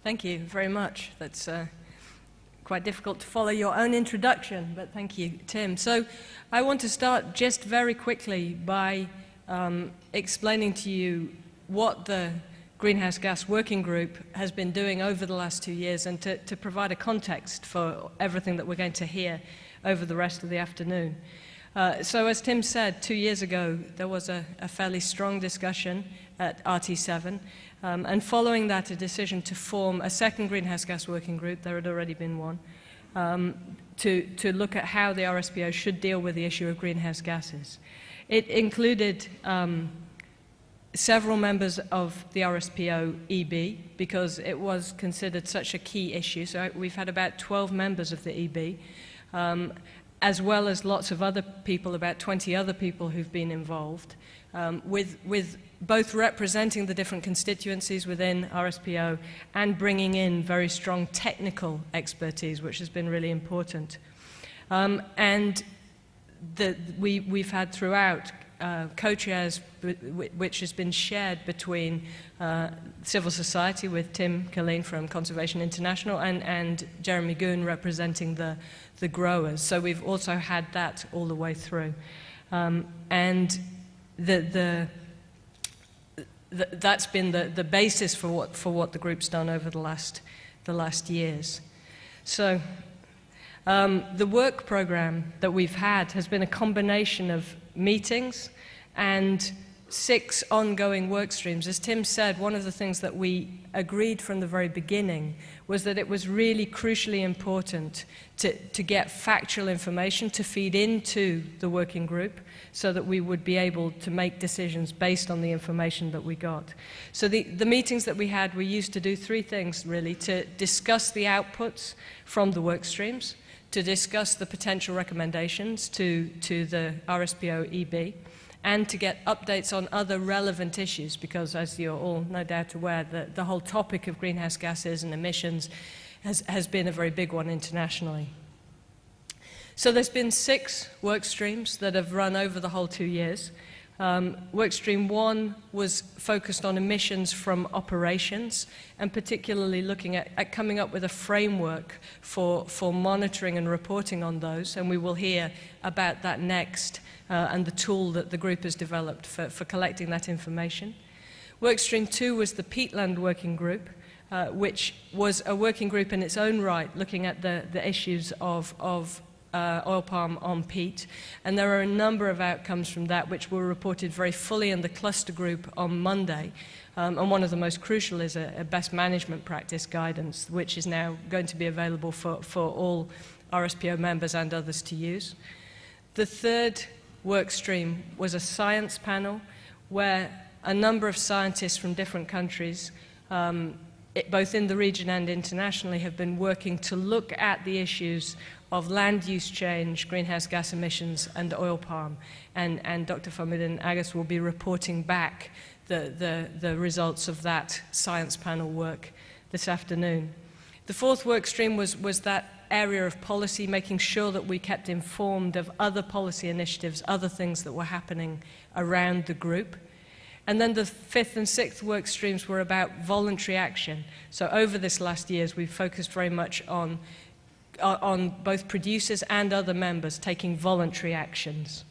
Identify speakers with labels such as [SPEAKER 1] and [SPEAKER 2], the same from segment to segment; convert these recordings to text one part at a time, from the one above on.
[SPEAKER 1] Thank you very much. That's quite difficult to follow your own introduction, but thank you, Tim. So I want to start just very quickly by explaining to you what the Greenhouse Gas Working Group has been doing over the last 2 years, and to provide a context for everything that we're going to hear over the rest of the afternoon. So as Tim said, 2 years ago, there was a fairly strong discussion at RT7, and following that, a decision to form a second Greenhouse Gas Working Group, there had already been one, to look at how the RSPO should deal with the issue of greenhouse gases. It included several members of the RSPO EB, because it was considered such a key issue. So we've had about 12 members of the EB, as well as lots of other people, about 20 other people who've been involved, with both representing the different constituencies within RSPO and bringing in very strong technical expertise, which has been really important. And we've had throughout co-chairs, which has been shared between civil society with Tim Killeen from Conservation International and Jeremy Goon representing the growers. So we've also had that all the way through. And that's been the basis for what the group's done over the last years. So the work program that we've had has been a combination of meetings and 6 ongoing work streams. As Tim said, one of the things that we agreed from the very beginning was that it was really crucially important to get factual information to feed into the working group so that we would be able to make decisions based on the information that we got. So the meetings that we had, we used to do 3 things really: to discuss the outputs from the work streams, to discuss the potential recommendations to the RSPO EB, and to get updates on other relevant issues, because as you're all no doubt aware, the whole topic of greenhouse gases and emissions has been a very big one internationally. So there's been 6 work streams that have run over the whole 2 years. Work stream 1 was focused on emissions from operations, and particularly looking at coming up with a framework for monitoring and reporting on those, and we will hear about that next, and the tool that the group has developed for collecting that information. Work stream 2 was the peatland working group, which was a working group in its own right, looking at the issues of oil palm on peat, and there are a number of outcomes from that which were reported very fully in the cluster group on Monday, and one of the most crucial is a best management practice guidance, which is now going to be available for all RSPO members and others to use. The third work stream was a science panel where a number of scientists from different countries, both in the region and internationally, have been working to look at the issues of land use change, greenhouse gas emissions, and oil palm. And Dr. Famudin Agus will be reporting back the results of that science panel work this afternoon. The fourth work stream was that area of policy, making sure that we kept informed of other policy initiatives, other things that were happening around the group. And then the 5th and 6th work streams were about voluntary action. So over this last year, we've focused very much on both producers and other members taking voluntary actions.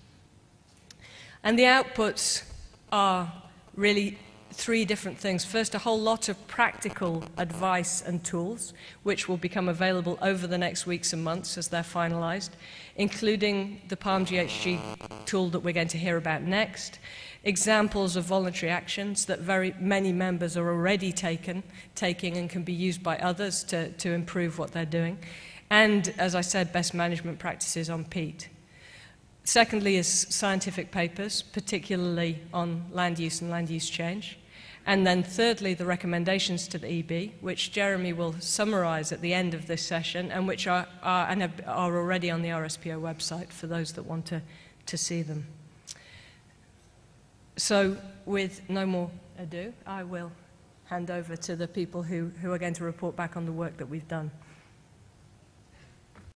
[SPEAKER 1] And the outputs are really 3 different things. First, a whole lot of practical advice and tools, which will become available over the next weeks and months as they're finalized, including the Palm GHG tool that we're going to hear about next, examples of voluntary actions that very many members are already taking and can be used by others to improve what they're doing, and, as I said, best management practices on peat. Secondly is scientific papers, particularly on land use and land use change. And then thirdly, the recommendations to the EB, which Jeremy will summarize at the end of this session, and which are already on the RSPO website for those that want to see them. So with no more ado, I will hand over to the people who are going to report back on the work that we've done.